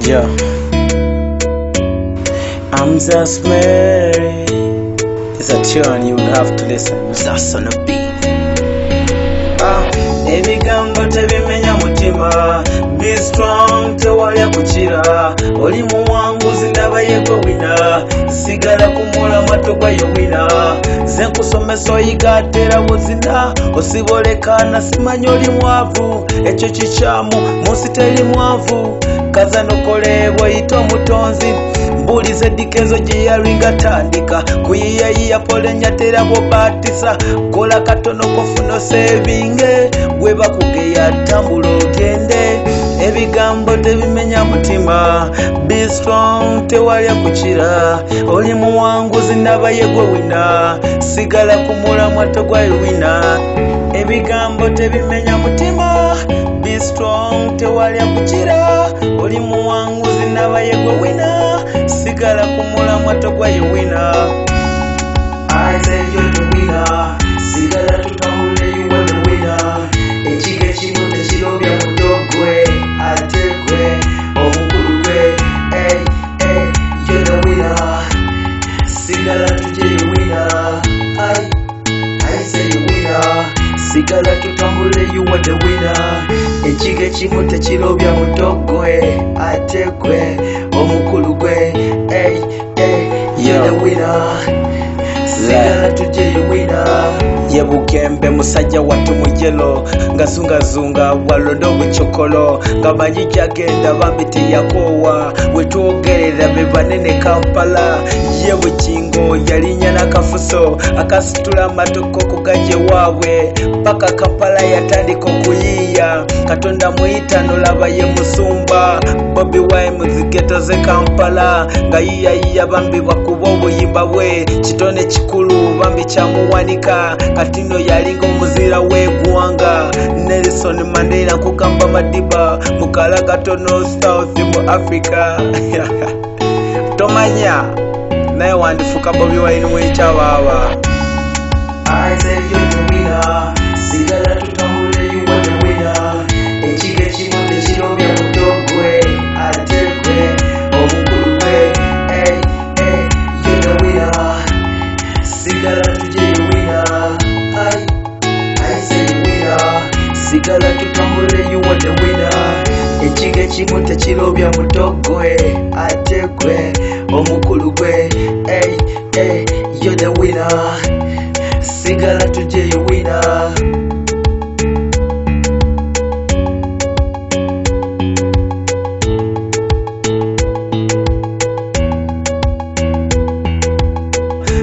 Yeah, I'm just Mary. It's a tune you would have to listen. Just on a beat. Ebigambo tebimenya mutima. Be strong, tewalya kukira. Oli muwanguzi ndaba yegwe wina. Sigala kumula matogwa yo wina. Ze nkusomesa oyiga atera buzina. Osibolekana simanyi oli mwavu. Ekyo kikyamu munsi teri mwavu. Kaza nokole bw'oyita omutonzi. Mbulize dikezo gye yalinga tandika. Kuyiyayiya pole nyatera bw'obaatisa. Kola katono kofuna sevinge. Gwe bakugeya tambula ogende. Ebigambo tebimenya mutima. Be strong, tewalya kukira. Oli muwanguzi ndaba yegwe wina. Sigala kumula matogwa yo wina. Ebigambo tebimenya mutima. Be strong, tewalya kukira. Oli muwanguzi ndaba yegwe wina. Sigala kumula matogwa yo wina. I say you're the winner. Sigala tutambule, you are the winner. Ekige kimu tekirobya mutogwe atekwe omukulu hey, hey, you're the winner. Sigala tuje you winner. I say you winner. Sigala tutambule, you are the winner. Ekige kimu tekirobya mutogwe atekwe omukulu hey, hey, you're the winner. Sigala tuje you winner. Yebugembe musajja watu mujelo ngazungazunga walondo buchokolo ngabanyi jagenda bambite yakowa wetwogerera bebanene Kampala yebukingo yalinya nakafuso akasitula matoko kugaje wawe paka Kampala yatandika okuyiya Katonda muyitano laba ye musumba Bobi Wine muzigeto ze Kampala nga yiya bambi bakuba obuyimba bwe kitone kikulu bambi kyamuwanika Katino yalinga omuzira w'eggwanga Nelson Mandela kugamba Madiba mukala katono South mu Africa tomanya naye wandifuka Bobi Wine mwekyababa I say you're the winner. Sigala tutambule, you are the winner. Ekige kimu tekirobya mutogwe atekwe omukulu hey, hey, you're the winner. Sigala tuje you winner. I say you winner. Sigala tutambule, you are the winner. Ekige kimu tekirobya mutogwe atekwe omukulu hey, hey, you're the winner. Sigala tuje you winner.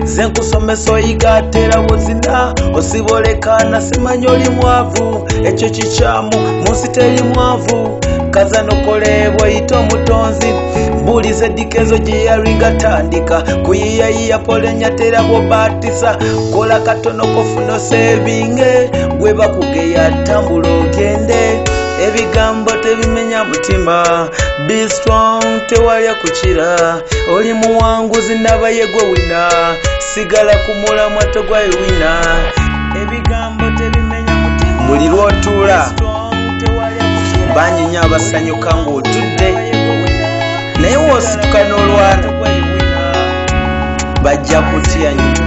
Zenkusomesa oyiga atera buzina osibolekana simanyi oli mwavu ekyo kikyamu munsi teri mwavu kaza nokole bw'oyita omutonzi mbulize dikezo gye yalinga tandika kuyiyayiya pole nyatera bw'obaatisa kola katono kofuna sevinge gwe bakugeya tambula ogende ebigambo tebimenya mutima be strong tewalya kukira oli muwanguzi ndaba yegwe wina sigala kumula matogwa yo wina ebigambo tebimenya mutima buli lw'otuula bangi nnyo abasanyuka ng'otudde naye w'osituka n'olwana bajja kutya nnyo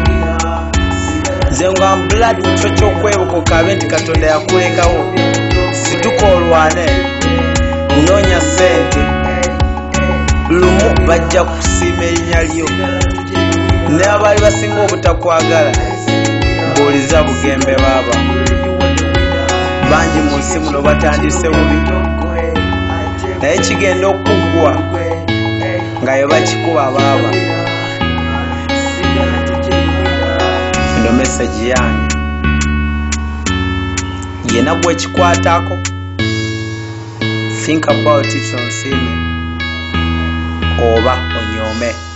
nze nga mbuladi mukifo ky'okwebuka okabe nti Katonda yakulekawo situka olwane noonya ssente lumu bajja kusiima erinnya lyo ne abaali basinga obutakwagala mbuuliza bugembe baaba bangi mu nsi muno batandise bubi naye kigenda okuggwa nga yo bakikuba baaba eno message yange yena gwe kikwatako think about it onsime oba onyome